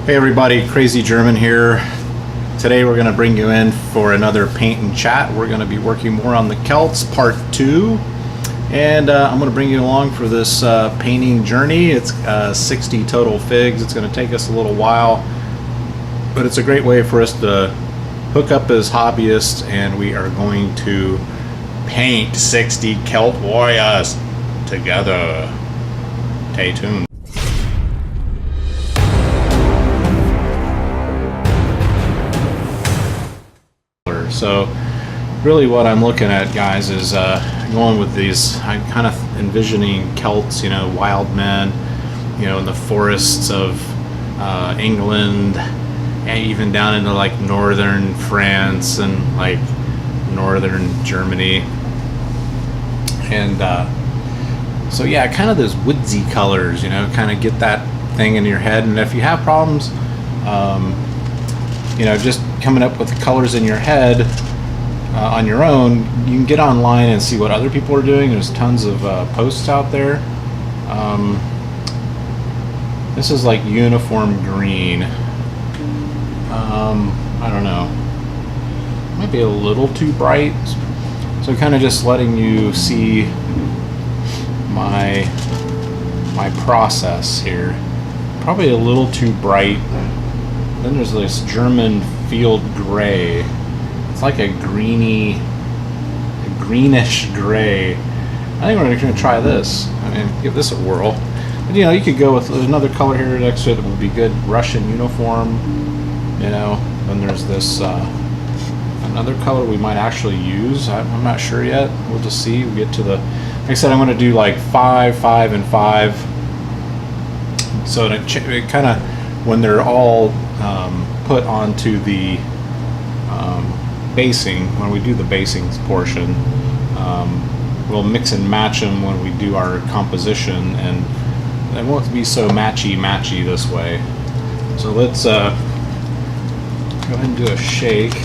Hey everybody, Crazy German here. Today we're going to bring you in for another paint and chat. We're going to be working more on the Celts part 2. And I'm going to bring you along for this painting journey. It's 60 total figs. It's going to take us a little while, but it's a great way for us to hook up as hobbyists, and we are going to paint 60 Celt warriors together. Stay tuned. So really what I'm looking at, guys, is going with these, I'm kind of envisioning Celts, you know, wild men, you know, in the forests of England, and even down into like northern France and like northern Germany. And so yeah, kind of those woodsy colors, you know, kind of get that thing in your head. And if you have problems, you know, just coming up with the colors in your head on your own, you can get online and see what other people are doing. There's tons of posts out there. This is like uniform green. I don't know, might be a little too bright, so kind of just letting you see my process here. Probably a little too bright. Then there's this German field gray. It's like a greenish gray. I think we're going to try this. I mean, give this a whirl. But, you know, you could go with, there's another color here next to it that would be good. Russian uniform, you know. Then there's this another color we might actually use. I'm not sure yet. We'll just see. We get to the, like I said, I'm going to do like 5, 5, and 5. So it kind of, when they're all put onto the basing, when we do the basing portion, we'll mix and match them when we do our composition, and they won't be so matchy this way. So let's go ahead and do a shake.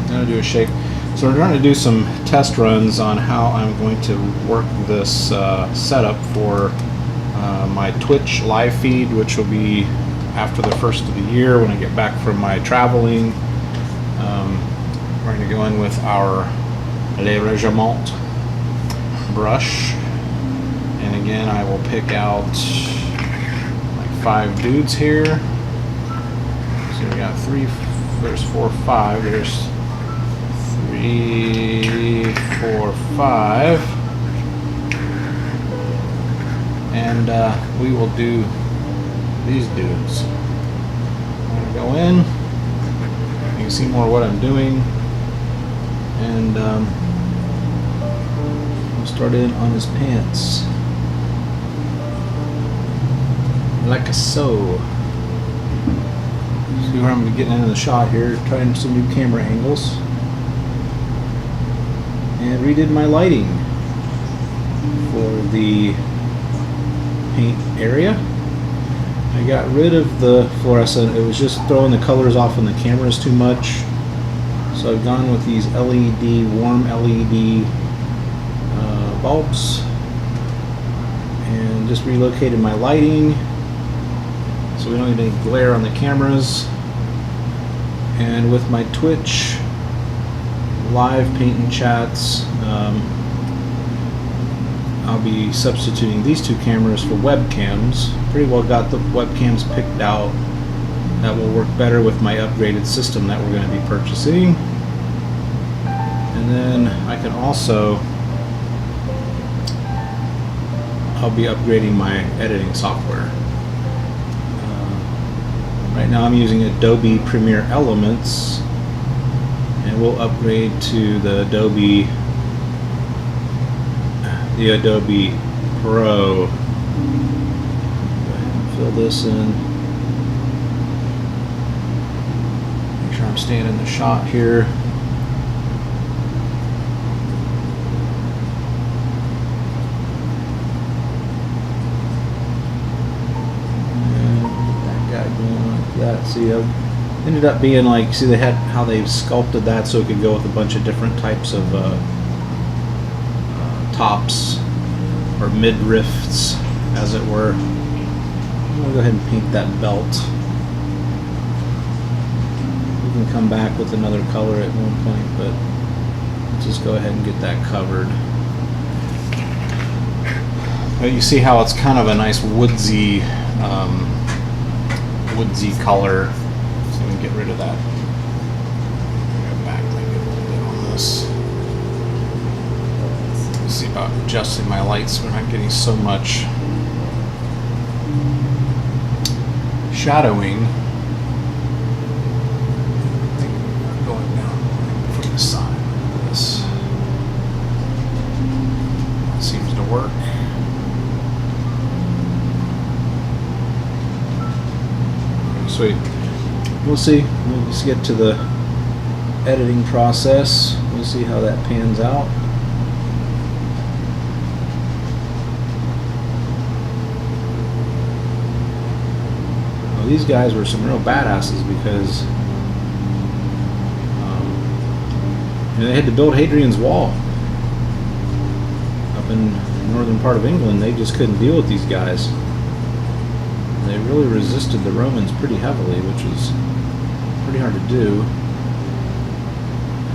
I'm going to do a shake. So we're going to do some test runs on how I'm going to work this setup for my Twitch live feed, which will be after the first of the year when I get back from my traveling. We're going to go in with our Le Regiment brush, and again I will pick out like 5 dudes here. So we got 3, there's 4, 5, there's 3, 4, 5, and we will do these dudes. I'm going to go in, you can see more what I'm doing, and we'll start in on his pants like so. See where I'm getting into the shot here, trying some new camera angles, and redid my lighting for the paint area. I got rid of the fluorescent. It was just throwing the colors off on the cameras too much. So I've gone with these LED, warm LED bulbs, and just relocated my lighting so we don't get any glare on the cameras. And with my Twitch live paint and chats, I'll be substituting these 2 cameras for webcams. Pretty well got the webcams picked out that will work better with my upgraded system that we're going to be purchasing. And then I can also, I'll be upgrading my editing software. Right now I'm using Adobe Premiere Elements, and we'll upgrade to the Adobe Pro. Fill this in. Make sure I'm staying in the shot here. And that guy going like that. See, I ended up being like, see, they had how they sculpted that so it could go with a bunch of different types of tops or midriffs as it were. I'm going to go ahead and paint that belt. We can come back with another color at one point, but let's just go ahead and get that covered. But you see how it's kind of a nice woodsy color. So we can get rid of that. Go back maybe a little bit on this. Let's see about adjusting my lights so we're not getting so much shadowing. Going down from the side of this. That seems to work. Sweet. We'll see. We'll just get to the editing process. We'll see how that pans out. Well, these guys were some real badasses because they had to build Hadrian's Wall up in the northern part of England. They just couldn't deal with these guys. They really resisted the Romans pretty heavily, which was pretty hard to do.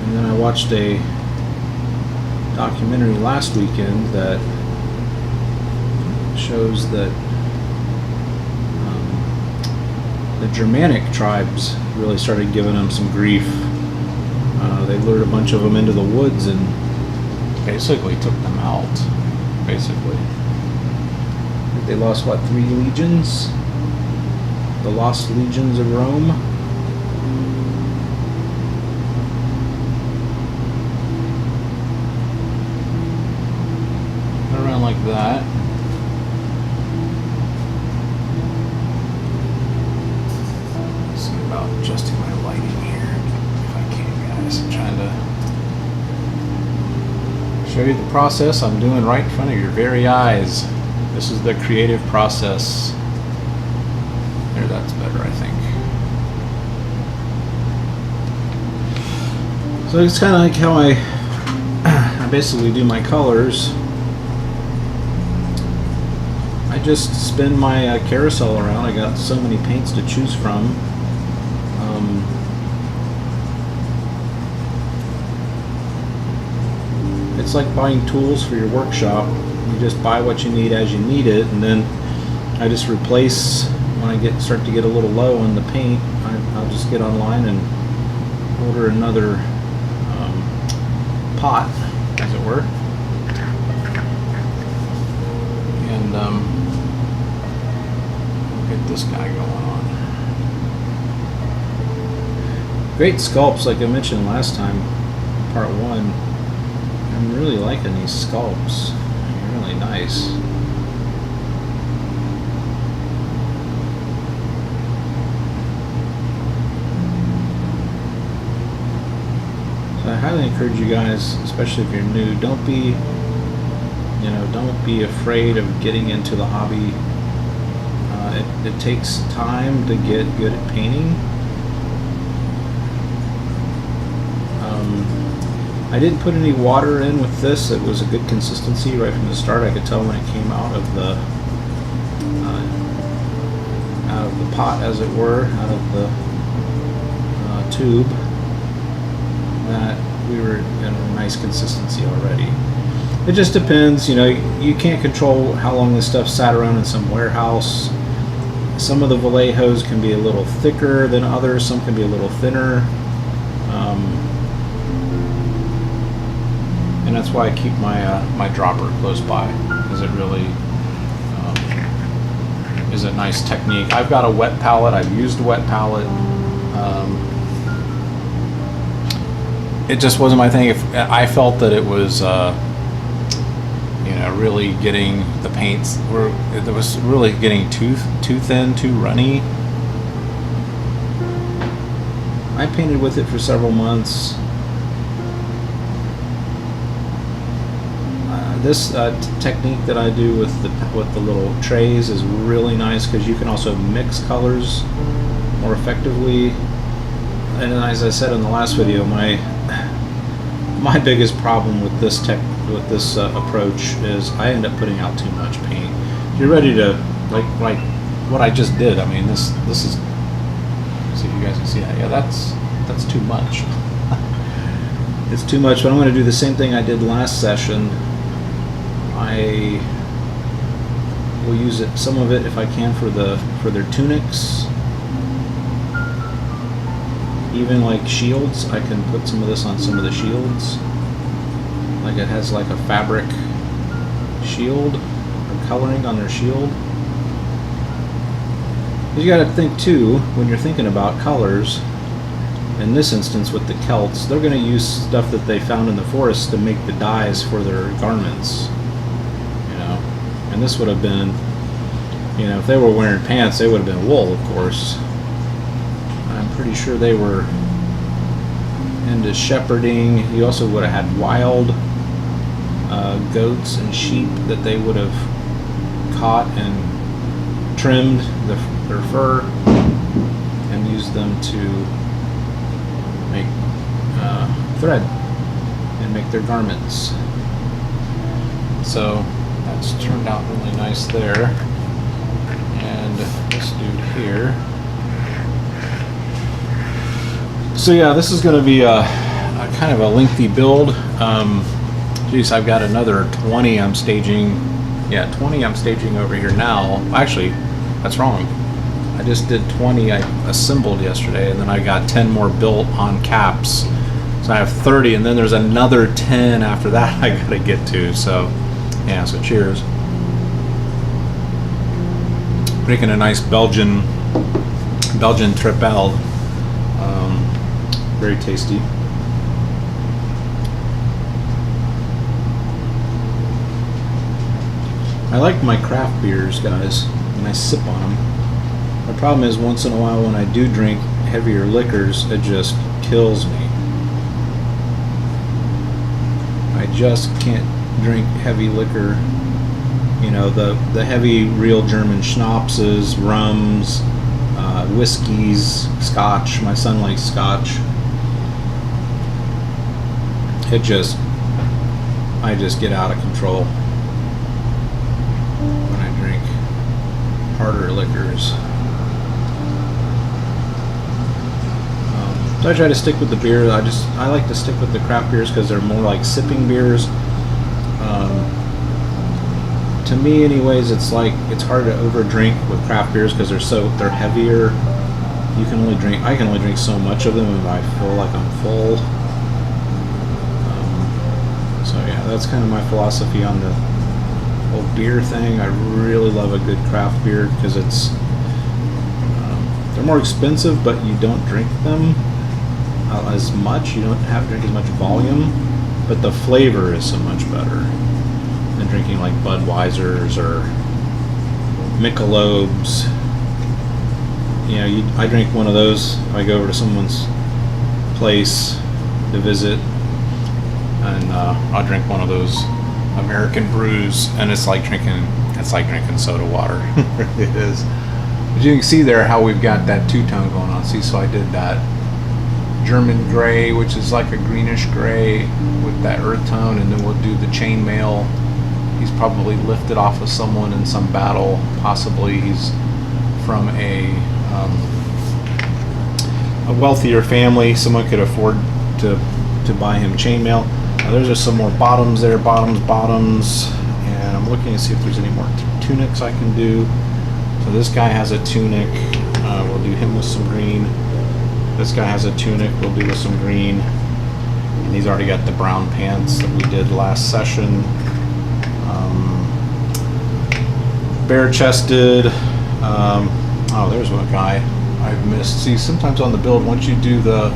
And then I watched a documentary last weekend that shows that the Germanic tribes really started giving them some grief. They lured a bunch of them into the woods and basically took them out. Basically. They lost, what, 3 legions? The lost legions of Rome. Around like that. Let's see about adjusting my lighting here, if I can, guys. I'm trying to show you the process I'm doing right in front of your very eyes. This is the creative process. There, that's better, I think. So it's kind of like how I basically do my colors. I just spin my carousel around. I got so many paints to choose from. It's like buying tools for your workshop. You just buy what you need as you need it, and then I just replace when I start to get a little low on the paint. I'll just get online and order another pot, as it were, and get this guy going on. Great sculpts, like I mentioned last time, part 1. I'm really liking these sculpts. They're really nice. So I highly encourage you guys, especially if you're new, don't be afraid of getting into the hobby. It takes time to get good at painting. I didn't put any water in with this. It was a good consistency right from the start. I could tell when it came out of the pot, as it were, out of the tube, that we were in a nice consistency already. It just depends, you can't control how long this stuff sat around in some warehouse. Some of the Vallejos can be a little thicker than others, some can be a little thinner. And that's why I keep my dropper close by, because it really is a nice technique. I've got a wet palette. I've used a wet palette. It just wasn't my thing. If I felt that it was, really getting the paints it was really getting too thin, too runny. I painted with it for several months. This technique that I do with the little trays is really nice, because you can also mix colors more effectively. And as I said in the last video, my biggest problem with this approach is I end up putting out too much paint. you're ready to like what I just did. I mean, this is. See if you guys can see that. Yeah, that's too much. It's too much. But I'm going to do the same thing I did last session. I will use it, some of it if I can, for their tunics. Even like shields, I can put some of this on some of the shields. Like it has like a fabric shield or coloring on their shield. You got to think too, when you're thinking about colors, in this instance with the Celts, they're going to use stuff that they found in the forest to make the dyes for their garments. You know, and this would have been, you know, if they were wearing pants, they would have been wool, of course. I'm pretty sure they were into shepherding. You also would have had wild goats and sheep that they would have caught and trimmed their fur and used them to make thread and make their garments. So that's turned out really nice there. And this dude here. So yeah, this is going to be a kind of a lengthy build. Geez, I've got another 20 I'm staging. Yeah, 20 I'm staging over here now. Actually, that's wrong. I just did 20 I assembled yesterday, and then I got 10 more built on caps. So I have 30, and then there's another 10 after that I gotta get to. So yeah, so cheers. Drinking a nice Belgian Tripel. Very tasty. I like my craft beers, guys, and I sip on them. The problem is, once in a while when I do drink heavier liquors, it just kills me. I just can't drink heavy liquor. You know, the heavy real German schnapses, rums, whiskeys, scotch. My son likes scotch. I just get out of control when I drink harder liquors. So I try to stick with the beer. I like to stick with the craft beers because they're more like sipping beers. To me, anyways, it's hard to overdrink with craft beers because they're heavier. I can only drink so much of them if I feel like I'm full. So yeah, that's kind of my philosophy on the whole beer thing. I really love a good craft beer because they're more expensive, but you don't drink them as much. You don't have to drink as much volume, but the flavor is so much better than drinking like Budweisers or Michelob's. You know, I drink one of those. I go over to someone's place to visit, and I'll drink one of those American brews, and it's like drinking soda water. It is. But you can see there how we've got that two-tone going on. See, so I did that German gray, which is like a greenish gray with that earth tone, and then we'll do the chainmail. He's probably lifted off of someone in some battle. Possibly he's from a wealthier family. Someone could afford to buy him chainmail. There's just some more bottoms there, bottoms, and I'm looking to see if there's any more tunics I can do. So this guy has a tunic. We'll do him with some green. This guy has a tunic. We'll do with some green. And he's already got the brown pants that we did last session. Bare-chested. Oh, there's one guy I've missed. See, sometimes on the build, once you do the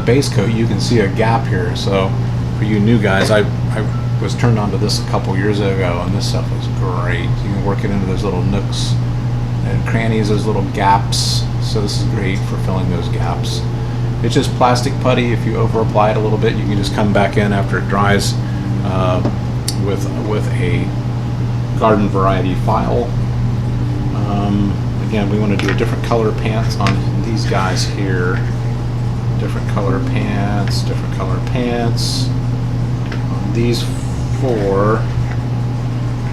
base coat, you can see a gap here. So for you new guys, I was turned on to this a couple years ago, and this stuff was great. You can work it into those little nooks and crannies, those little gaps. So this is great for filling those gaps. It's just plastic putty. If you over apply it a little bit, you can just come back in after it dries with a garden variety file. Again, we want to do a different color pants on these guys here. Different color pants on these 4,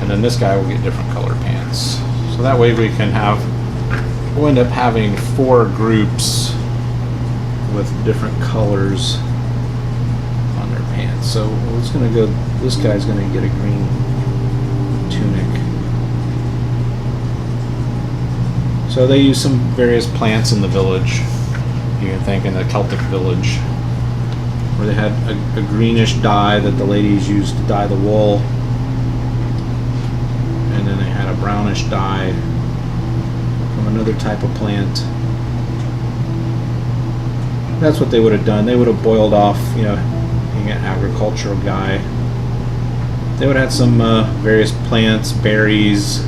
and then this guy will get different color pants. So that way we'll end up having 4 groups with different colors on their pants. So it's going to go, this guy's going to get a green tunic. So they use some various plants in the village. You can think in the Celtic village, where they had a greenish dye that the ladies used to dye the wool, and then they had a brownish dye from another type of plant. That's what they would have done. They would have boiled off, you know, being an agricultural guy, they would have had some various plants, berries.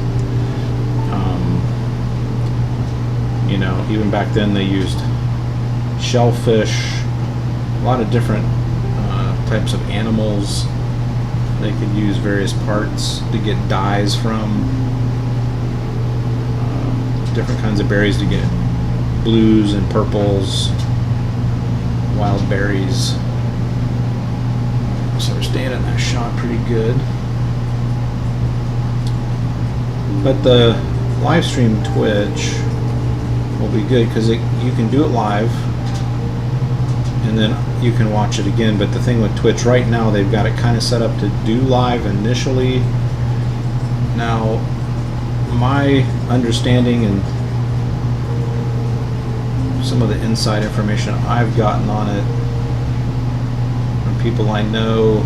You know, even back then they used shellfish, a lot of different types of animals. They could use various parts to get dyes from, different kinds of berries to get blues and purples, wild berries. So we're staying in that shot pretty good. But the live stream Twitch will be good because you can do it live and then you can watch it again. But the thing with Twitch right now, they've got it kind of set up to do live initially. Now, my understanding and some of the inside information I've gotten on it from people I know,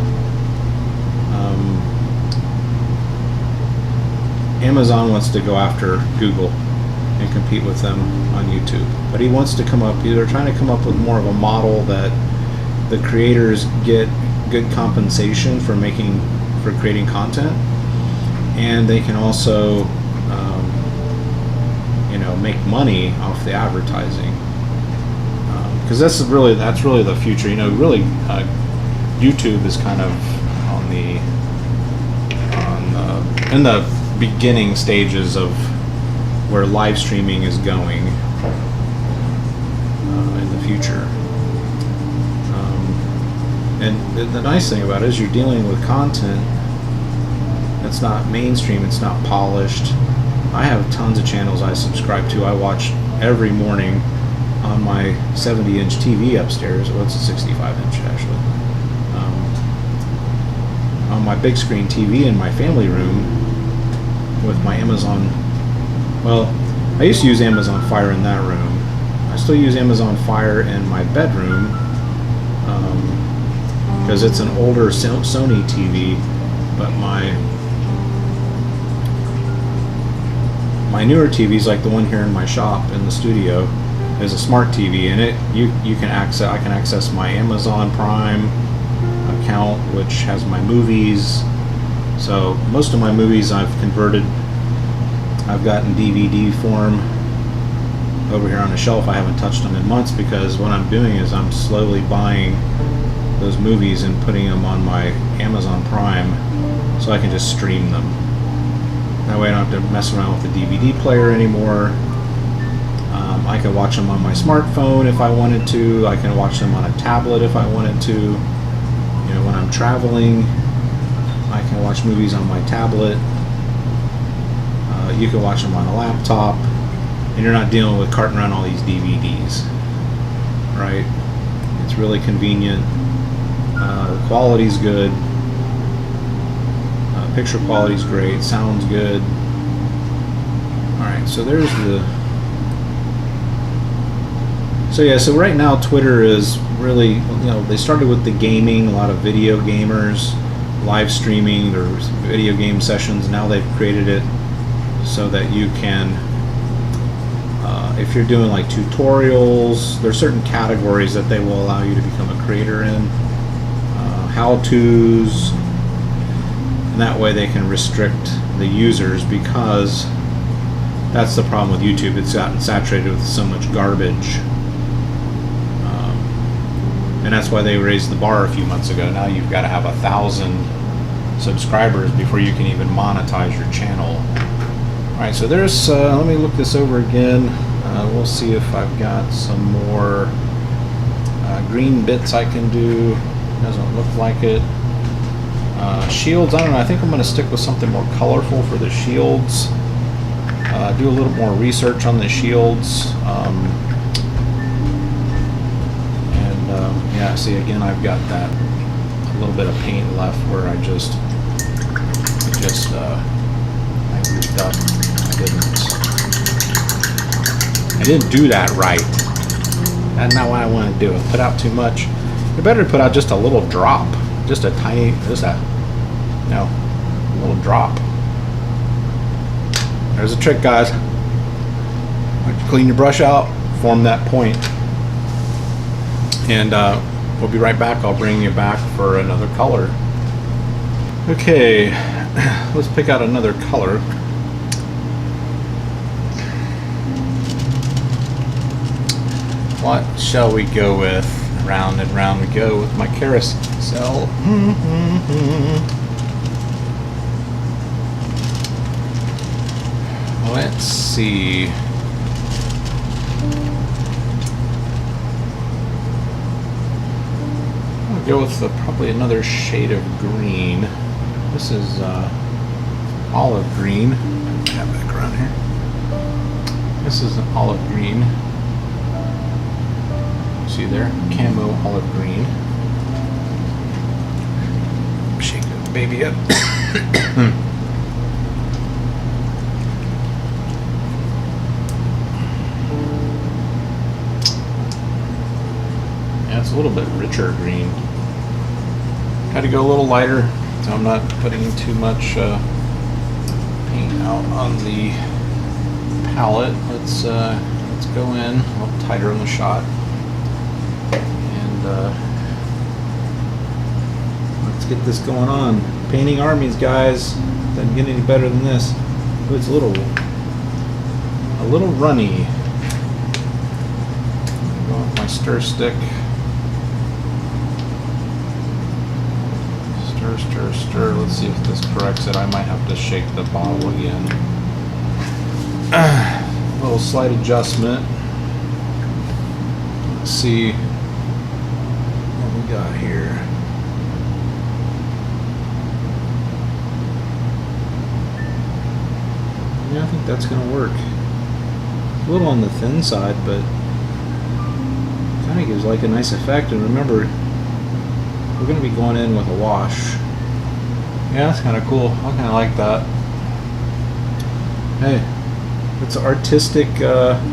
Amazon wants to go after Google and compete with them on YouTube. But he wants to come up, they're trying to come up with more of a model that the creators get good compensation for creating content, and they can also you know, make money off the advertising, because that's really the future. You know, really YouTube is kind of in the beginning stages of where live streaming is going in the future. And the nice thing about it is you're dealing with content that's not mainstream, it's not polished. I have tons of channels I subscribe to. I watch every morning on my 70-inch TV upstairs. Well, it's a 65-inch actually. On my big screen TV in my family room with my Amazon. Well, I used to use Amazon Fire in that room. I still use Amazon Fire in my bedroom because it's an older Sony TV, but my newer TVs, like the one here in my shop in the studio, is a smart TV, and I can access my Amazon Prime account, which has my movies. So most of my movies I've gotten DVD form over here on the shelf. I haven't touched them in months because what I'm doing is I'm slowly buying those movies and putting them on my Amazon Prime so I can just stream them. That way I don't have to mess around with the DVD player anymore. I can watch them on my smartphone if I wanted to. I can watch them on a tablet if I wanted to. You know, when I'm traveling, I can watch movies on my tablet. You can watch them on a laptop, and you're not dealing with carting around all these DVDs, right? It's really convenient. The quality's good. Picture quality's great. Sounds good. Alright, so there's the... So yeah, so right now Twitter is really, you know, they started with the gaming, a lot of video gamers, live streaming, there's video game sessions. Now they've created it so that you can, if you're doing like tutorials, there's certain categories that they will allow you to become a creator in, how-tos, and that way they can restrict the users, because that's the problem with YouTube. It's gotten saturated with so much garbage, and that's why they raised the bar a few months ago. Now you've got to have 1,000 subscribers before you can even monetize your channel. Alright, so there's, let me look this over again. We'll see if I've got some more green bits I can do. Doesn't look like it. Shields, I don't know, I think I'm going to stick with something more colorful for the shields. Do a little more research on the shields. Yeah, see, again, I've got that a little bit of paint left where I goofed up. I didn't do that right. That's not what I want to do. Put out too much. You're better to put out just a little drop. Just a tiny, little drop. There's a trick, guys. Clean your brush out, form that point. And we'll be right back. I'll bring you back for another color. Okay, let's pick out another color. What shall we go with? Round and round we go with my carousel. Let's see. I'll go with probably another shade of green. This is olive green. Got back around here. This is an olive green. See there? Camo olive green. Shake the baby up. Yeah, it's a little bit richer green. Had to go a little lighter, so I'm not putting too much paint out on the palette. Let's go in a little tighter on the shot. Let's get this going on. Painting armies, guys. Doesn't get any better than this. Ooh, it's a little runny. Go with my stir stick. Stir, stir, stir. Let's see if this corrects it. I might have to shake the bottle again. A little slight adjustment. Let's see what we got here. Yeah, I think that's going to work. A little on the thin side, but kind of gives like a nice effect. And remember, we're going to be going in with a wash. Yeah, that's kind of cool. I kind of like that. Hey, it's an artistic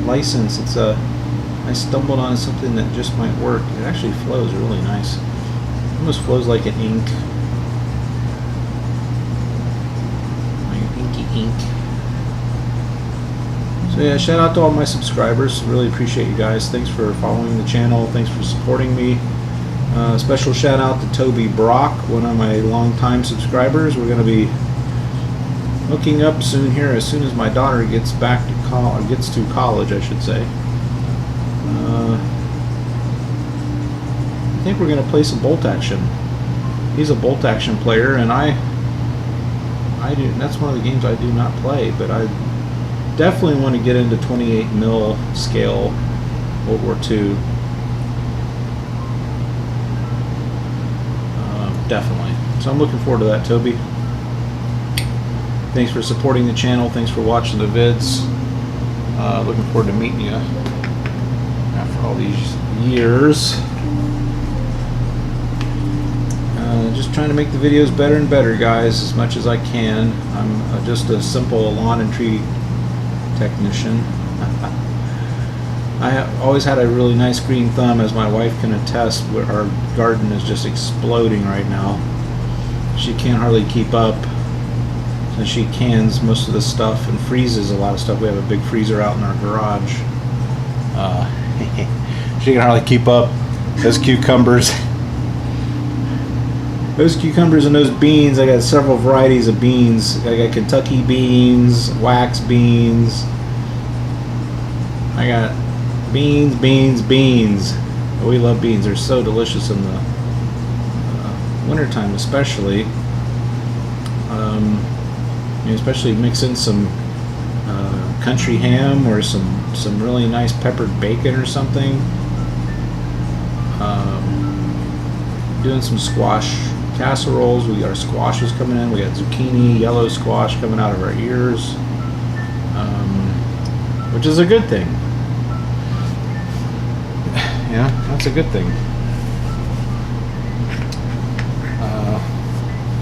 license. I stumbled on something that just might work. It actually flows really nice. It almost flows like an ink. Like inky ink. So yeah, shout out to all my subscribers. Really appreciate you guys. Thanks for following the channel. Thanks for supporting me. Special shout out to Toby Brock, one of my longtime subscribers. We're going to be hooking up soon here, as soon as my daughter gets back to college, I should say. I think we're going to play some bolt action. He's a bolt action player, and that's one of the games I do not play, but I definitely want to get into 28 mil scale World War II. Definitely. So I'm looking forward to that, Toby. Thanks for supporting the channel. Thanks for watching the vids. Looking forward to meeting you after all these years. Just trying to make the videos better and better, guys, as much as I can. I'm just a simple lawn and tree technician. I have always had a really nice green thumb, as my wife can attest. Our garden is just exploding right now. She can't hardly keep up, and she cans most of the stuff and freezes a lot of stuff. We have a big freezer out in our garage. She can hardly keep up. Those cucumbers. Those cucumbers and those beans, I got several varieties of beans. I got Kentucky beans, wax beans. I got beans, beans, beans. We love beans. They're so delicious in the wintertime, especially. Especially mix in some country ham or some really nice peppered bacon or something. Doing some squash casseroles. We got our squashes coming in. We got zucchini, yellow squash coming out of our ears, which is a good thing. Yeah, that's a good thing.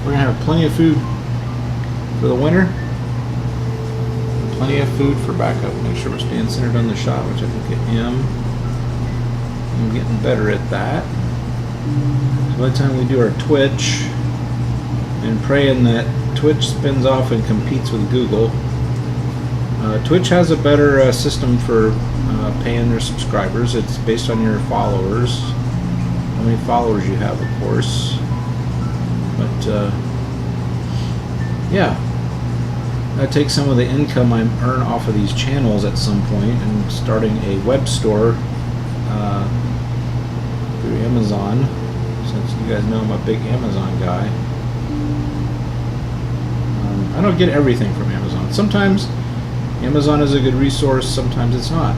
We're gonna have plenty of food for the winter. Plenty of food for backup. Make sure we're staying centered on the shot, which I think I am. I'm getting better at that. So by the time we do our Twitch, and praying that Twitch spins off and competes with Google. Twitch has a better system for paying their subscribers. It's based on your followers, how many followers you have, of course. But yeah, I take some of the income I earn off of these channels at some point and starting a web store through Amazon, since you guys know I'm a big Amazon guy. I don't get everything from Amazon. Sometimes Amazon is a good resource, sometimes it's not.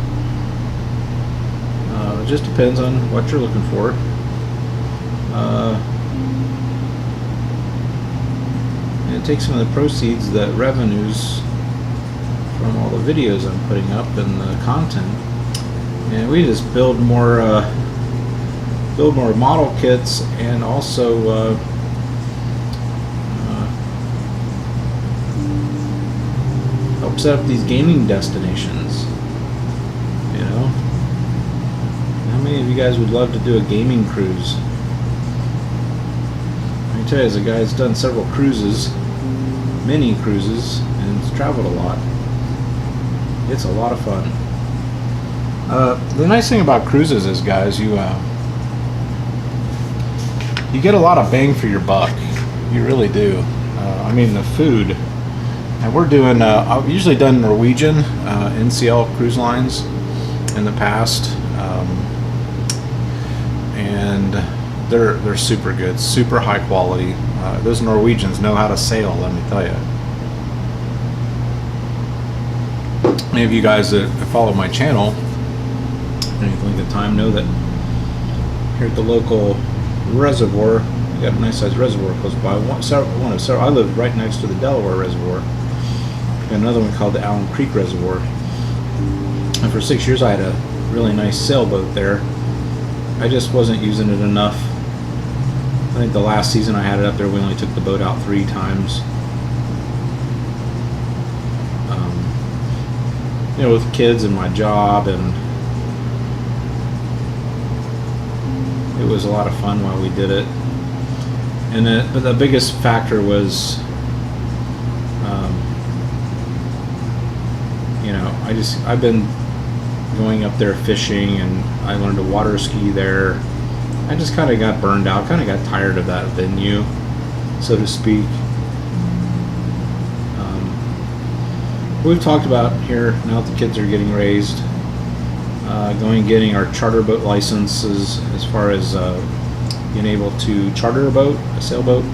It just depends on what you're looking for. And take some of the proceeds, the revenues from all the videos I'm putting up and the content, and we just build more model kits, and also help set up these gaming destinations. You know, how many of you guys would love to do a gaming cruise? I can tell you, as a guy that's done several cruises, mini cruises, and it's traveled a lot, it's a lot of fun. The nice thing about cruises is, guys, you get a lot of bang for your buck. You really do. I mean, the food, and we're doing, I've usually done Norwegian, NCL cruise lines in the past, and they're super good, super high quality. Those Norwegians know how to sail, let me tell you. Many of you guys that follow my channel, and you think the time, know that here at the local reservoir, we got a nice sized reservoir close by. I live right next to the Delaware Reservoir. We got another one called the Allen Creek Reservoir. And for 6 years I had a really nice sailboat there. I just wasn't using it enough. I think the last season I had it up there, we only took the boat out 3 times. You know, with kids and my job, and it was a lot of fun while we did it. And but the biggest factor was, you know, I've been going up there fishing, and I learned to water ski there. I just kind of got burned out, kind of got tired of that venue, so to speak. We've talked about here, now that the kids are getting raised, getting our charter boat licenses, as far as being able to charter a boat, a sailboat,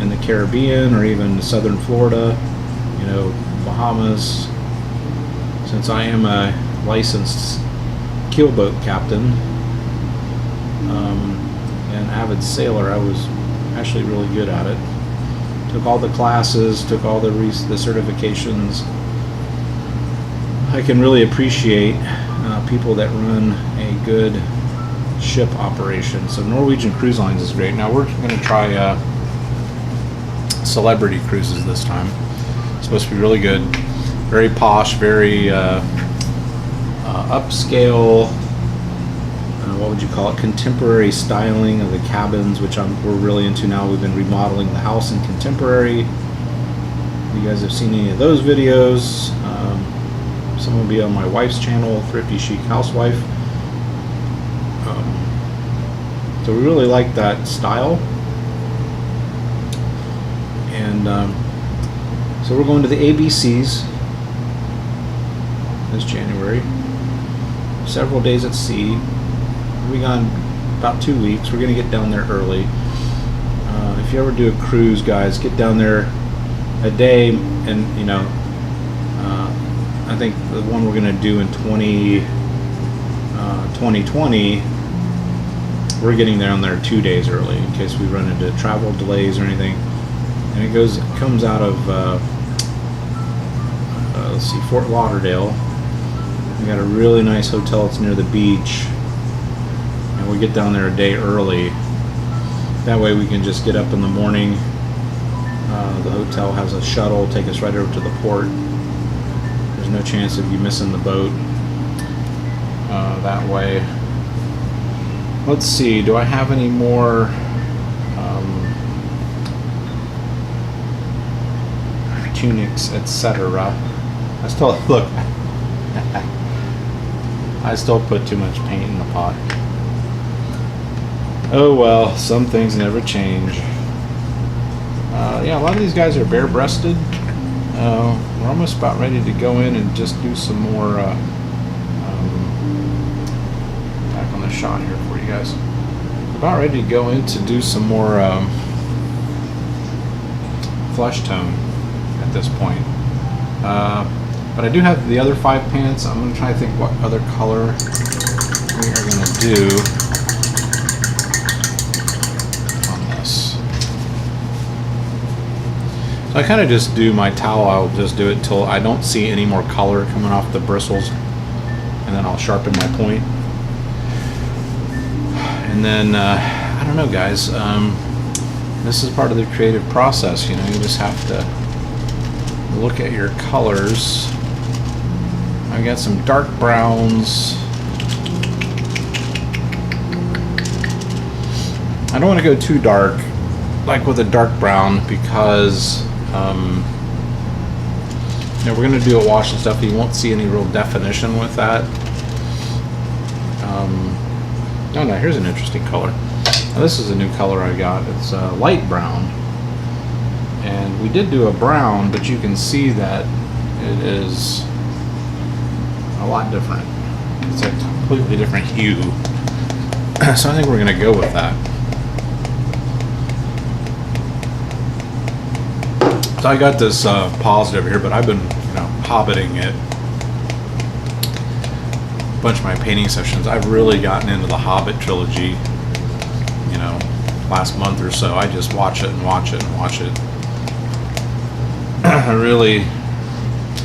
in the Caribbean or even southern Florida, you know, Bahamas. Since I am a licensed keelboat captain and avid sailor, I was actually really good at it. Took all the classes, took all the certifications. I can really appreciate people that run a good ship operation. So Norwegian Cruise Lines is great. Now we're going to try celebrity cruises this time. It's supposed to be really good. Very posh, very upscale, what would you call it, contemporary styling of the cabins, which we're really into now. We've been remodeling the house in contemporary. If you guys have seen any of those videos, some will be on my wife's channel, Thrifty Chic Housewife. So we really like that style. And so we're going to the ABCs this January. Several days at sea. We'll be gone about 2 weeks. We're going to get down there early. If you ever do a cruise, guys, get down there a day, and you know, I think the one we're going to do in 2020, we're getting there on there 2 days early in case we run into travel delays or anything. And it comes out of let's see, Fort Lauderdale. We got a really nice hotel. It's near the beach, and we get down there a day early. That way we can just get up in the morning. The hotel has a shuttle take us right over to the port. There's no chance of you missing the boat that way. Let's see, do I have any more tunics, etc.? I still, look, I still put too much paint in the pot. Oh well, some things never change. Yeah, a lot of these guys are bare-breasted. We're almost about ready to go in and just do some more back on the shot here for you guys. About ready to go in to do some more flesh tone at this point. But I do have the other 5 pants. I'm going to try to think what other color we are going to do on this. So I kind of just do my towel. I'll just do it till I don't see any more color coming off the bristles, and then I'll sharpen my point. And then I don't know, guys. This is part of the creative process. You know, you just have to look at your colors. I got some dark browns. I don't want to go too dark, like with a dark brown, because you know, we're going to do a wash and stuff. You won't see any real definition with that. Oh no, here's an interesting color. Now, this is a new color I got. It's light brown. And we did do a brown, but you can see that it is a lot different. It's a completely different hue. So I think we're going to go with that. So I got this positive here, but I've been, you know, hobbiting it. A bunch of my painting sessions. I've really gotten into the Hobbit trilogy, you know, last month or so. I just watch it and watch it and watch it. I really,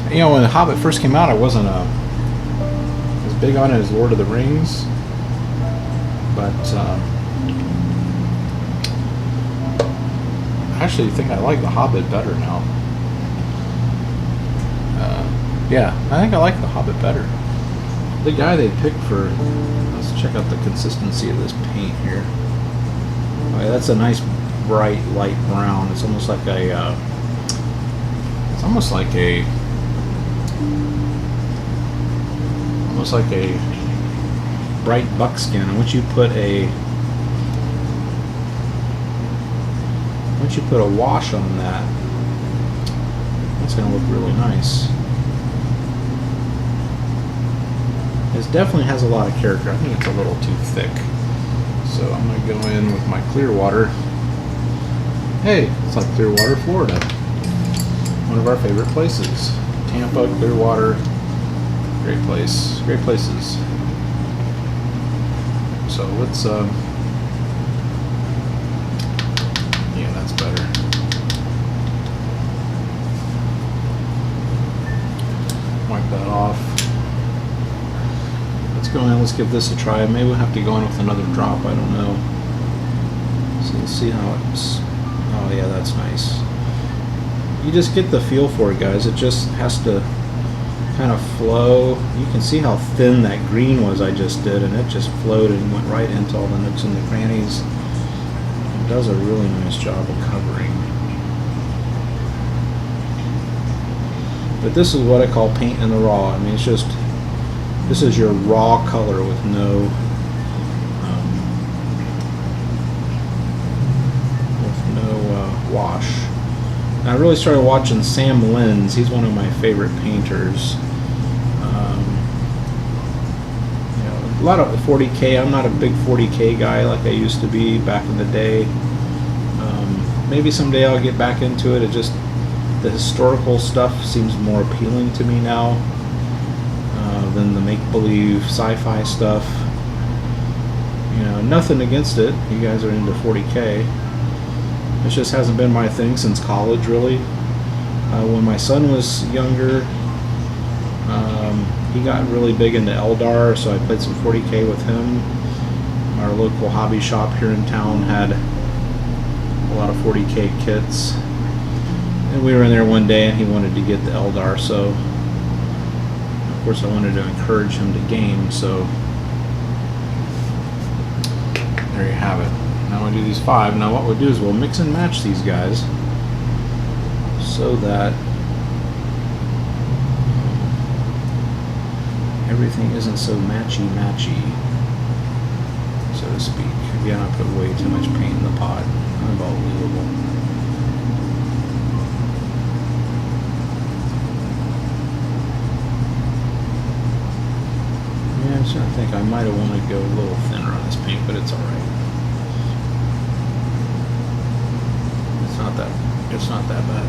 you know, when The Hobbit first came out, I wasn't as big on it as Lord of the Rings, but I actually think I like The Hobbit better now. Yeah, I think I like The Hobbit better. The guy they picked for, let's check out the consistency of this paint here. Oh, yeah, that's a nice bright light brown. It's almost like a almost like a bright buckskin. And once you put a wash on that, it's going to look really nice. It definitely has a lot of character. I think it's a little too thick, so I'm going to go in with my Clearwater. Hey, it's like Clearwater, Florida. One of our favorite places. Tampa, Clearwater, great place, great places. So let's, yeah, that's better. Wipe that off. Let's go in, let's give this a try. Maybe we'll have to go in with another drop, I don't know. So let's see how it's, oh yeah, that's nice. You just get the feel for it, guys. It just has to kind of flow. You can see how thin that green was I just did, and it just flowed and went right into all the nooks and the crannies. It does a really nice job of covering. But this is what I call paint in the raw. I mean, it's just, this is your raw color with no wash. And I really started watching Sam Lynn's. He's one of my favorite painters. You know, a lot of 40K. I'm not a big 40K guy like I used to be back in the day. Maybe someday I'll get back into it. It just, the historical stuff seems more appealing to me now than the make-believe sci-fi stuff. You know, nothing against it. You guys are into 40K. It just hasn't been my thing since college, really. When my son was younger, he got really big into Eldar, so I played some 40K with him. Our local hobby shop here in town had a lot of 40K kits. And we were in there one day and he wanted to get the Eldar, so of course I wanted to encourage him to game, so there you have it. Now we do these 5. Now what we'll do is we'll mix and match these guys so that everything isn't so matchy-matchy, so to speak. Again, I put way too much paint in the pot. Unbelievable. Yeah, I'm starting to think I might have wanted to go a little thinner on this paint, but it's alright. It's not that bad.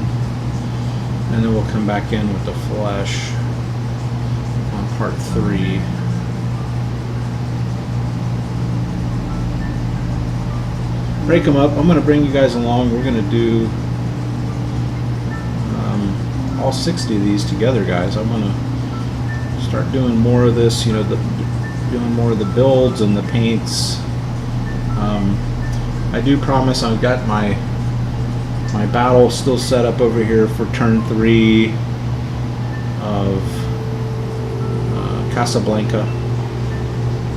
And then we'll come back in with the flesh on part 3. Break them up. I'm going to bring you guys along. We're going to do all 60 of these together, guys. I'm going to start doing more of this, you know, doing more of the builds and the paints. I do promise I've got my battle still set up over here for turn 3 of Casablanca.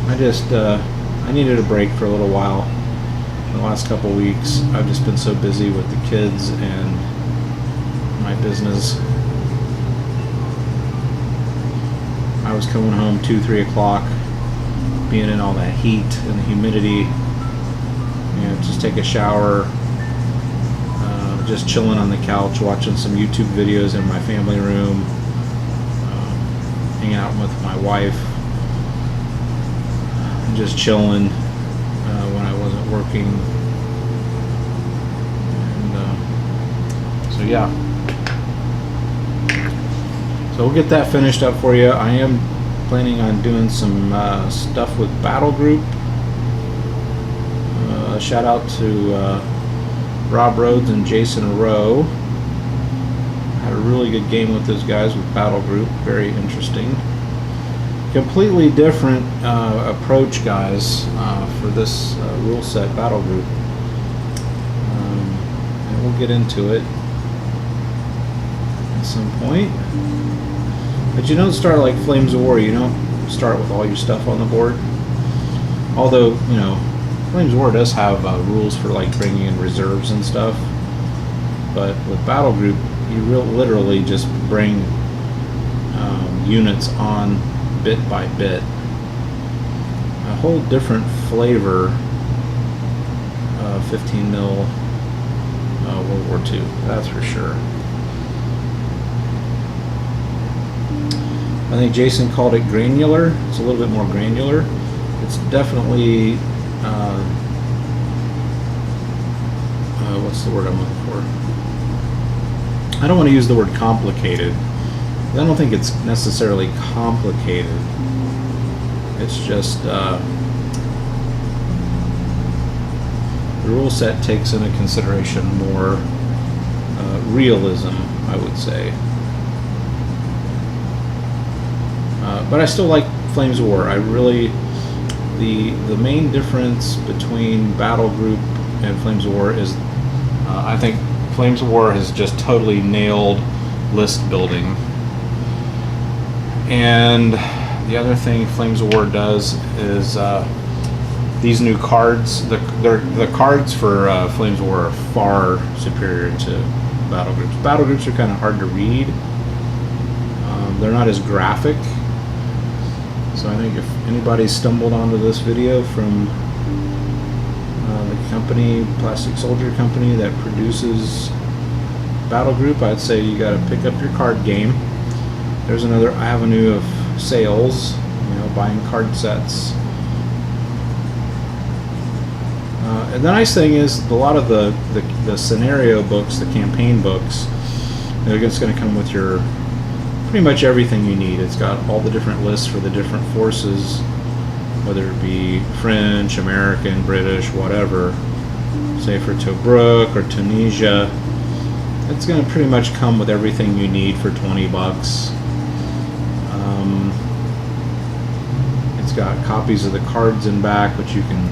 I needed a break for a little while. The last couple weeks I've just been so busy with the kids and my business. I was coming home 2-3 o'clock, being in all that heat and the humidity, you know, just take a shower, just chilling on the couch watching some YouTube videos in my family room, hanging out with my wife, just chilling when I wasn't working. And so yeah, so we'll get that finished up for you. I am planning on doing some stuff with Battle Group. Shout out to Rob Rhodes and Jason Rowe. Had a really good game with those guys with Battle Group. Very interesting. Completely different approach, guys, for this rule set Battle Group. And we'll get into it at some point. But you don't start like Flames of War. You don't start with all your stuff on the board. Although, you know, Flames of War does have rules for like bringing in reserves and stuff, but with Battle Group, you literally just bring units on bit by bit. A whole different flavor of 15 mil World War II, that's for sure. I think Jason called it granular. It's a little bit more granular. It's definitely what's the word I'm looking for? I don't want to use the word complicated. I don't think it's necessarily complicated. It's just the rule set takes into consideration more realism, I would say. But I still like Flames of War. I really, the main difference between Battle Group and Flames of War is I think Flames of War has just totally nailed list building. And the other thing Flames of War does is these new cards, the cards for Flames of War are far superior to Battle Groups. Battle Groups are kind of hard to read. They're not as graphic. So I think if anybody stumbled onto this video from the company, Plastic Soldier Company, that produces Battle Group, I'd say you got to pick up your card game. There's another avenue of sales, you know, buying card sets. And the nice thing is a lot of the scenario books, the campaign books, they're just going to come with your pretty much everything you need. It's got all the different lists for the different forces whether it be French, American, British, whatever. Say for Tobruk or Tunisia, it's going to pretty much come with everything you need for 20 bucks. It's got copies of the cards in back, which you can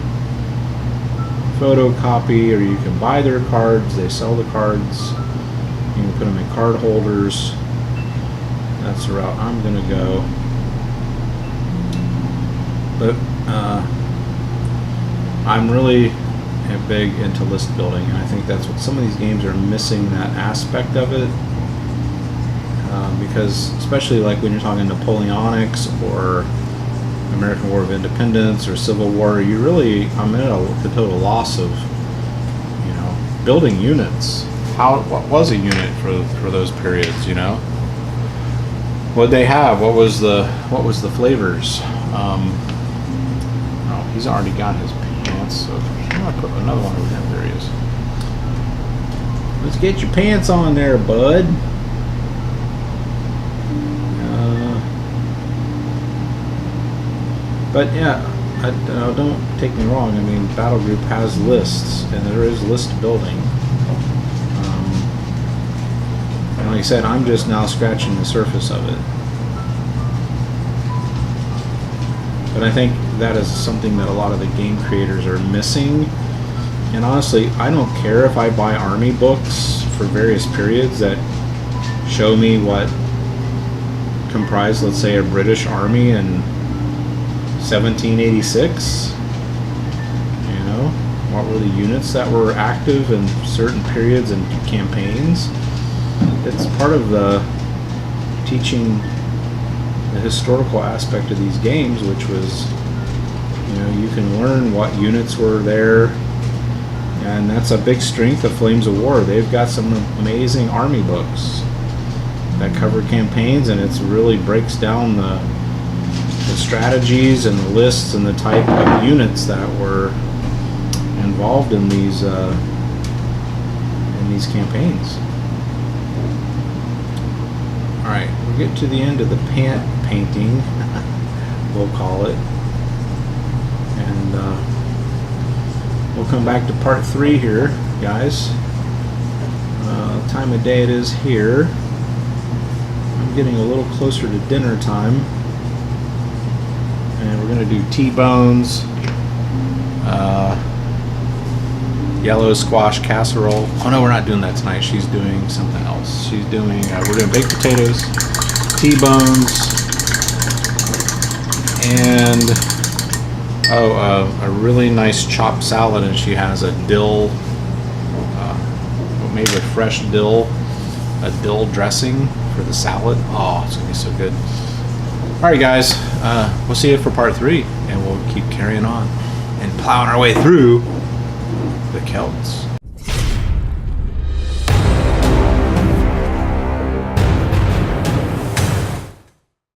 photocopy, or you can buy their cards. They sell the cards. You can put them in card holders. That's the route I'm going to go. But I'm really big into list building, and I think that's what some of these games are missing, that aspect of it. Because especially like when you're talking Napoleonics or American War of Independence or Civil War, you really, I'm at the total loss of, you know, building units. What was a unit for those periods, you know? What'd they have? What was the flavors? Oh, he's already got his pants, so I'm gonna put another one over there. There he is. Let's get your pants on there, bud. But yeah, don't take me wrong. I mean, Battle Group has lists, and there is list building. And like I said, I'm just now scratching the surface of it. But I think that is something that a lot of the game creators are missing. And honestly, I don't care if I buy army books for various periods that show me what comprised, let's say, a British army in 1786. You know, what were the units that were active in certain periods and campaigns? It's part of the teaching the historical aspect of these games, which was, you know, you can learn what units were there, and that's a big strength of Flames of War. They've got some amazing army books that cover campaigns, and it really breaks down the strategies and the lists and the type of units that were involved in these campaigns. All right, we get to the end of the pant painting, we'll call it, and we'll come back to part 3 here, guys. Time of day it is here. I'm getting a little closer to dinner time. And we're going to do T-bones, yellow squash casserole. Oh no, we're not doing that tonight. She's doing something else. She's doing, we're doing baked potatoes, T-bones, and a really nice chopped salad. And she has a dill, made with fresh dill, a dill dressing for the salad. Oh, it's going to be so good. Alright guys, we'll see you for part 3, and we'll keep carrying on and plowing our way through the Celts.